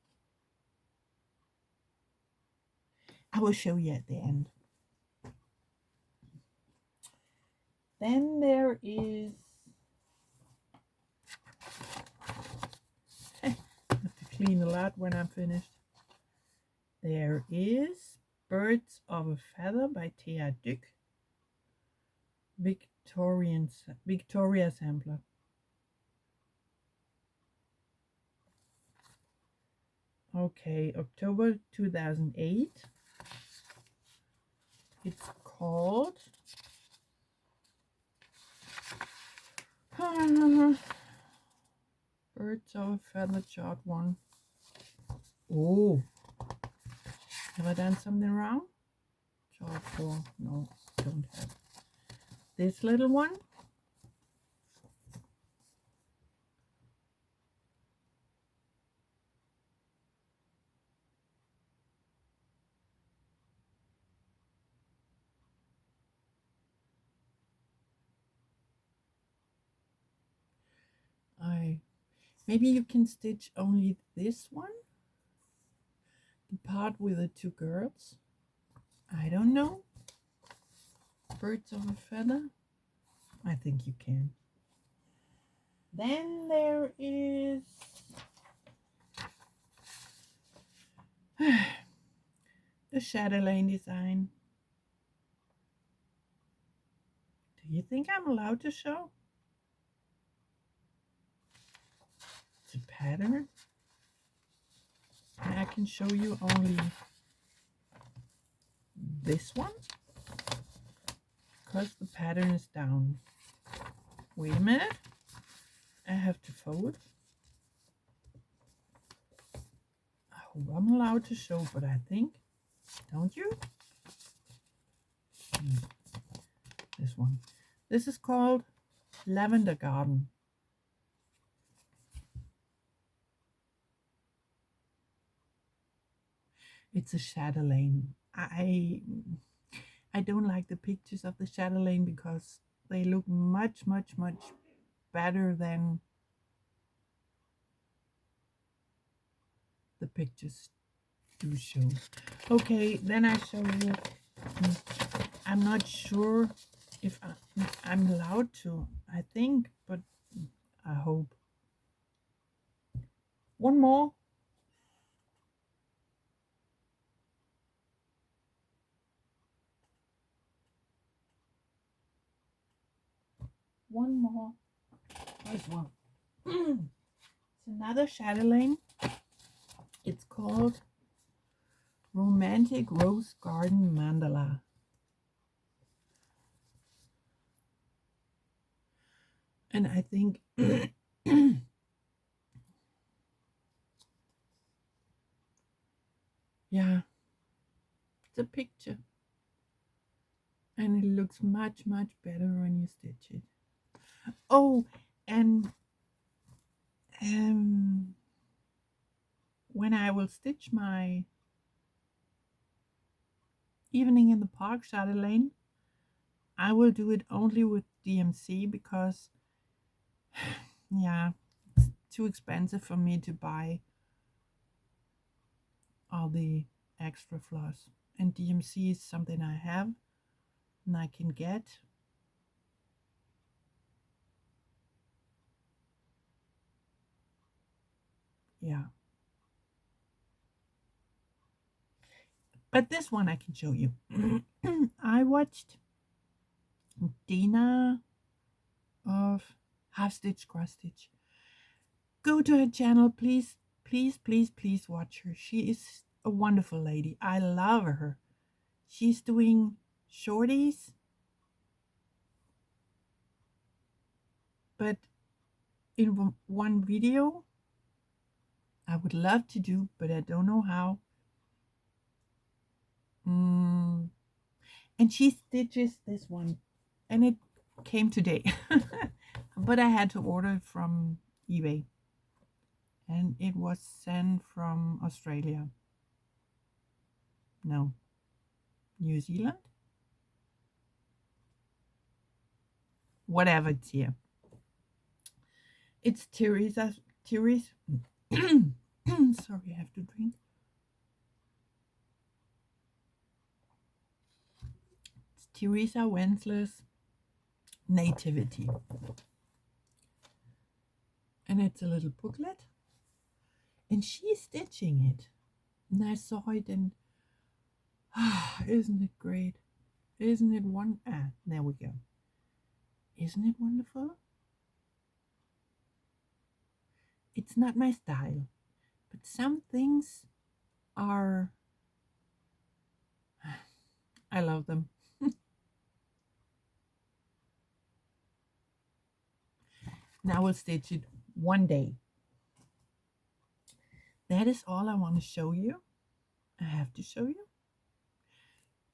I will show you at the end. Then there is, I have to clean a lot when I'm finished. There is Birds of a Feather by Thea Dyck, Victoria Sampler. Okay, October 2008. It's called Birds of a feather chart one. Oh, have I done something wrong? Chart 4, no, don't have. This little one. Maybe you can stitch only this one, the part with the two girls. I don't know. Birds of a feather. I think you can. Then there is the Chatelaine design. Do you think I'm allowed to show? It's a pattern. And I can show you only this one because the pattern is down. Wait a minute. I have to fold. I hope I'm allowed to show, but I think, don't you? This one. This is called Lavender Garden. It's a chatelaine. I don't like the pictures of the chatelaine because they look much better than the pictures do show. Okay, then I show you. I'm not sure if I'm allowed to, I think, but I hope. One more. One more. There's one. It's another chatelaine. It's called Romantic Rose Garden Mandala. And I think yeah, it's a picture. And it looks much better when you stitch it. Oh, and when I will stitch my Evening in the Park chatelaine, I will do it only with DMC because yeah, it's too expensive for me to buy all the extra floss, and DMC is something I have and I can get. Yeah, but this one I can show you. I watched Dina of Half Stitch Cross Stitch. Go to her channel, please watch her. She is a wonderful lady. I love her. She's doing shorties, but in one video I would love to do, but I don't know how. And she stitches this one, and it came today. But I had to order it from eBay, and it was sent from Australia. No, New Zealand, whatever, it's here. It's Teresa. Sorry, I have to drink. It's Teresa Wensler's Nativity, and it's a little booklet, and she's stitching it, and I saw it, and isn't it great? Isn't it there we go. Isn't it wonderful? It's not my style, but some things are, I love them. Now I will stitch it one day. that is all I want to show you. I have to show you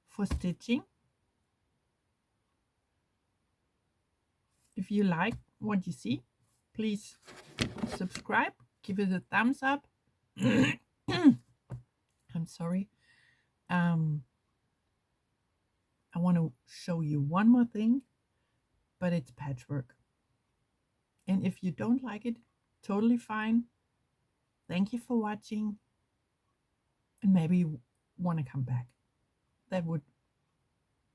for stitching. If you like what you see, please subscribe, give it a thumbs up. I'm sorry. I want to show you one more thing, but it's patchwork. And if you don't like it, totally fine. Thank you for watching. And maybe you want to come back. That would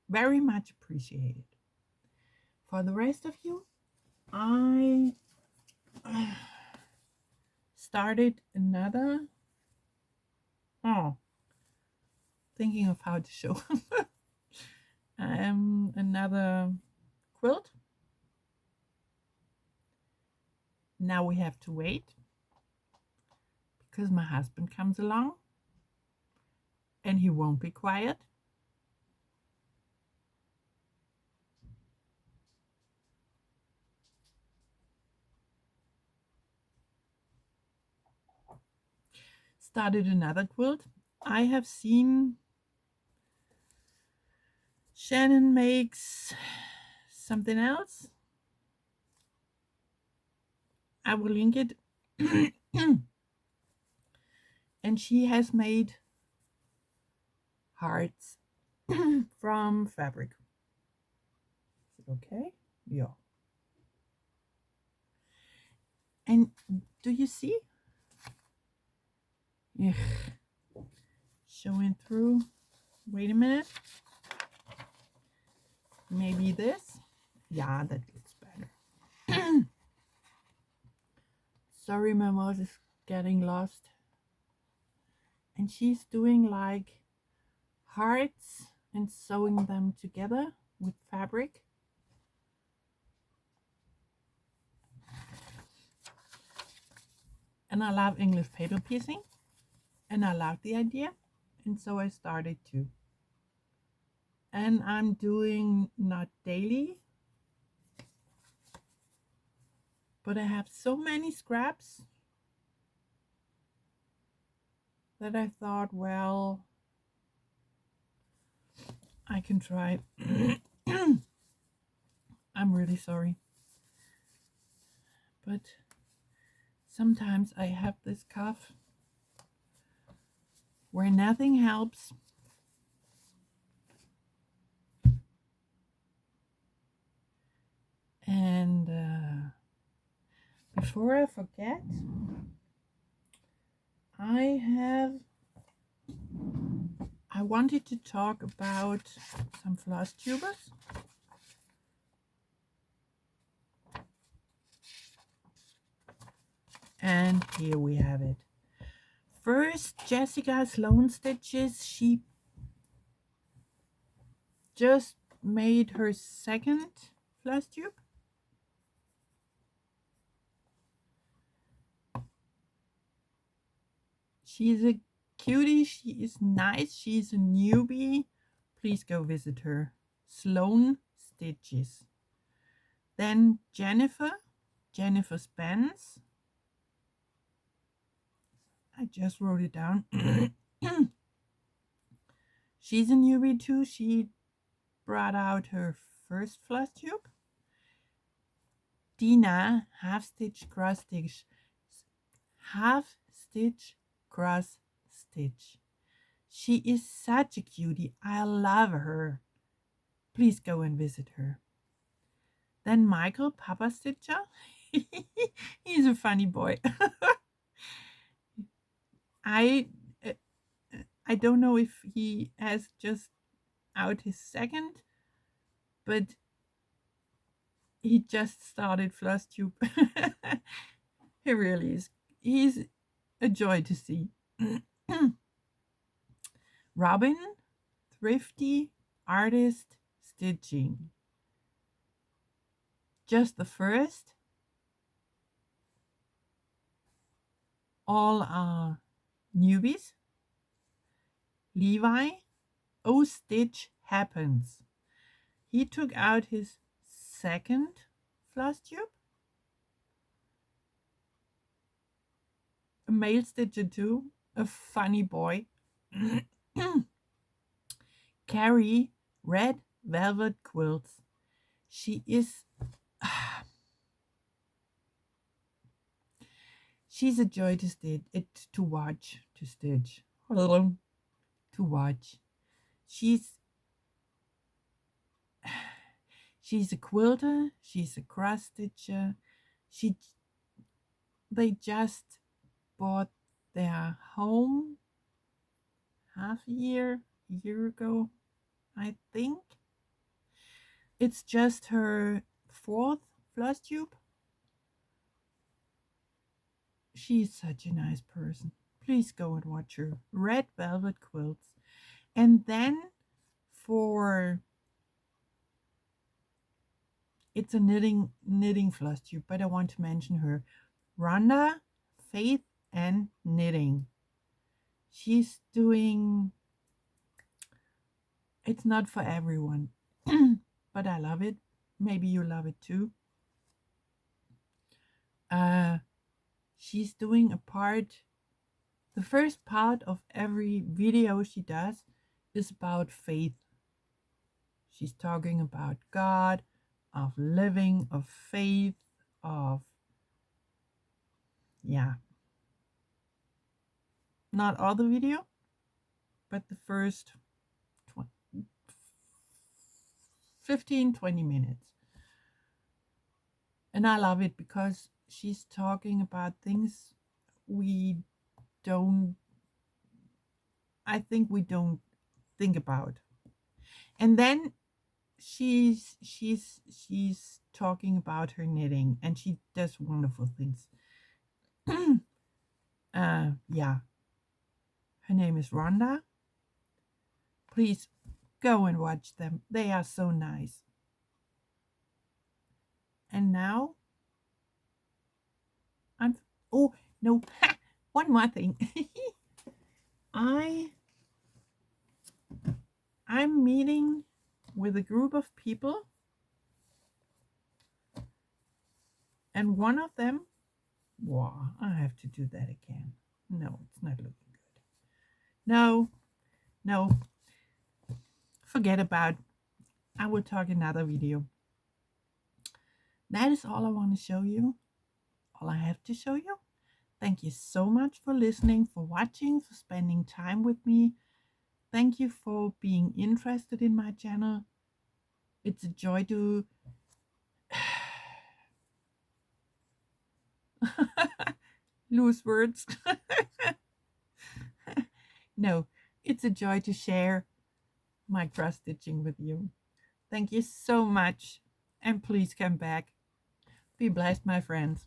very much appreciate it. For the rest of you, I started another, thinking of how to show another quilt. Now we have to wait because my husband comes along and he won't be quiet. Started another quilt. I have seen Shannon makes something else. I will link it. And she has made hearts from fabric. Is it okay? Yeah. And do you see? Yeah. Showing through. Wait a minute. Maybe this. Yeah, that looks better. Sorry, my mouse is getting lost. And she's doing like hearts and sewing them together with fabric. And I love English paper piecing, and I like the idea, and so I started too. And I'm doing not daily, but I have so many scraps that I thought, well, I can try. I'm really sorry, but sometimes I have this cough where nothing helps. And before I forget, I wanted to talk about some Flosstubers. And here we have it. First, Jessica Sloan Stitches. She just made her second Flosstube. She's a cutie. She is nice. She's a newbie. Please go visit her. Sloan Stitches. Then Jennifer Spence. I just wrote it down. She's a newbie too. She brought out her first Flosstube. Dina half stitch cross stitch. She is such a cutie. I love her. Please go and visit her. Then Michael Papa Stitcher. He's a funny boy. I don't know if he has just out his second, but he just started Flosstube. He really is. He's a joy to see. Robin, Thrifty Artist Stitching. Just the first. All are newbies. Levi, Oh Stitch Happens. He took out his second Flosstube. a male stitcher too, a funny boy. Carrie red velvet quilts. She is she's a joy to stitch, to watch, to stitch, to watch. She's a quilter, she's a cross stitcher. They just bought their home a year ago, I think. It's just her 4th Flosstube. She's such a nice person. Please go and watch her. Red velvet quilts. And then it's a knitting Flosstube, but I want to mention her. Rhonda, Faith, and Knitting. She's doing, it's not for everyone, but I love it. Maybe you love it too. She's doing the first part of every video she does is about faith. She's talking about God, of living, of faith, of, yeah. Not all the video, but the first 15-20 minutes. And I love it because she's talking about things I think we don't think about. And then she's talking about her knitting, and she does wonderful things. Yeah. Her name is Rhonda. Please go and watch them. They are so nice. And now oh no, one more thing. I'm meeting with a group of people, and one of them, wow, I have to do that again. No, it's not looking good. No, forget about it. I will talk another video. That is all I want to show you. All I have to show you. Thank you so much for listening, for watching, for spending time with me. Thank you for being interested in my channel. It's a joy to lose words. No, it's a joy to share my cross stitching with you. Thank you so much, and please come back. Be blessed, my friends.